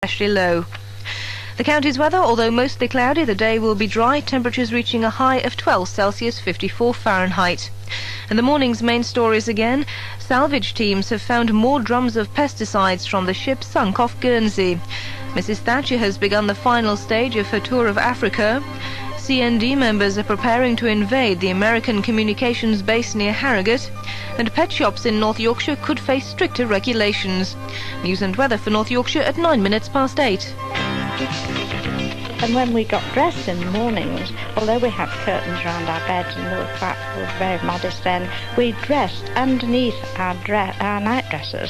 especially low. The county's weather, although mostly cloudy, the day will be dry, temperatures reaching a high of 12 Celsius, 54 Fahrenheit. In the morning's main stories again, salvage teams have found more drums of pesticides from the ship sunk off Guernsey. Mrs. Thatcher has begun the final stage of her tour of Africa. CND members are preparing to invade the American communications base near Harrogate, and pet shops in North Yorkshire could face stricter regulations. News and weather for North Yorkshire at 8:09. And when we got dressed in the mornings, although we had curtains round our beds and the flat was very modest then, we dressed underneath our nightdresses.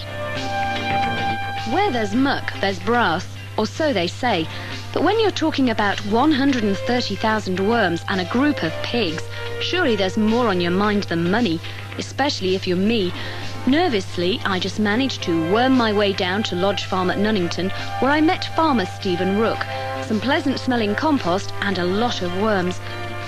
Where there's muck, there's brass, or so they say. But when you're talking about 130,000 worms and a group of pigs, surely there's more on your mind than money, especially if you're me. Nervously, I just managed to worm my way down to Lodge Farm at Nunnington, where I met farmer Stephen Rook. Some pleasant-smelling compost and a lot of worms.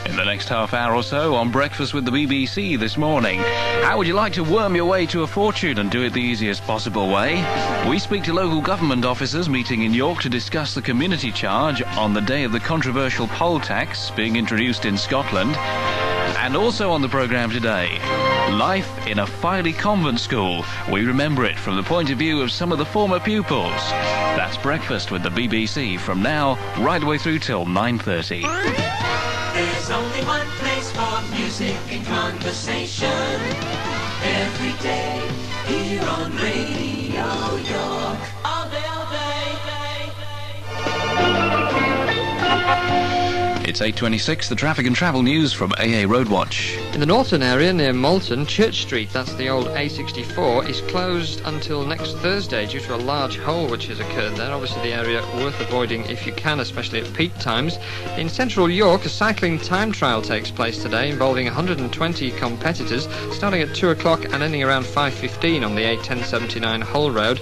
In the next half hour or so on Breakfast with the BBC this morning, how would you like to worm your way to a fortune and do it the easiest possible way? We speak to local government officers meeting in York to discuss the community charge on the day of the controversial poll tax being introduced in Scotland. And also on the programme today, life in a Filey convent school. We remember it from the point of view of some of the former pupils. That's Breakfast with the BBC from now right the way through till 9:30. There's only one place for music and conversation. Every day, here on Radio York. All day, all day. It's 8:26, the traffic and travel news from AA Roadwatch. In the Norton area near Malton, Church Street, that's the old A64, is closed until next Thursday due to a large hole which has occurred there. Obviously the area worth avoiding if you can, especially at peak times. In central York, a cycling time trial takes place today involving 120 competitors, starting at 2 o'clock and ending around 5:15 on the A1079 Hull Road.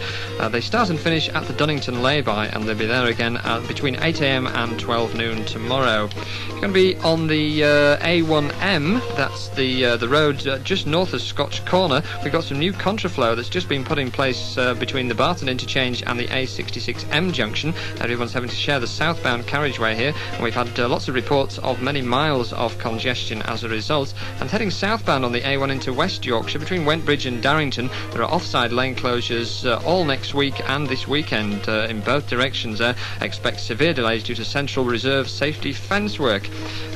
They start and finish at the Dunnington lay-by, and they'll be there again between 8 a.m. and 12 noon tomorrow. It's going to be on the A1M, that's the road just north of Scotch Corner. We've got some new contraflow that's just been put in place between the Barton interchange and the A66M junction. Everyone's having to share the southbound carriageway here, and we've had lots of reports of many miles of congestion as a result. And heading southbound on the A1 into West Yorkshire, between Wentbridge and Darrington, there are offside lane closures all next week and this weekend in both directions there. Expect severe delays due to Central Reserve safety fence work.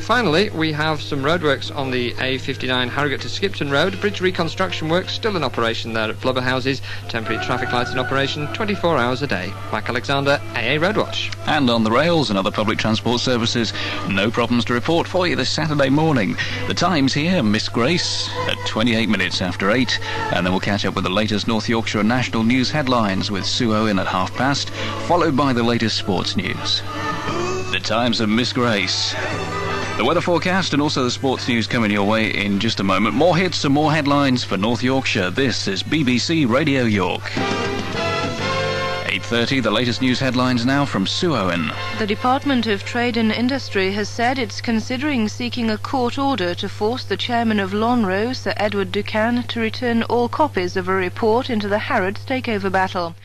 Finally, we have some roadworks on the A59 Harrogate to Skipton Road. Bridge reconstruction work still in operation there at Blubberhouses. Temporary traffic lights in operation 24 hours a day. Mike Alexander, AA Roadwatch. And on the rails and other public transport services, no problems to report for you this Saturday morning. The time's here, Miss Grace, at 28 minutes after 8. And then we'll catch up with the latest North Yorkshire and national news headlines with Sue Owen at 8:30, followed by the latest sports news. The times of Miss Grace. The weather forecast and also the sports news coming your way in just a moment. More hits and more headlines for North Yorkshire. This is BBC Radio York. 8:30, the latest news headlines now from Sue Owen. The Department of Trade and Industry has said it's considering seeking a court order to force the chairman of Lonrho, Sir Edward Ducan, to return all copies of a report into the Harrods takeover battle.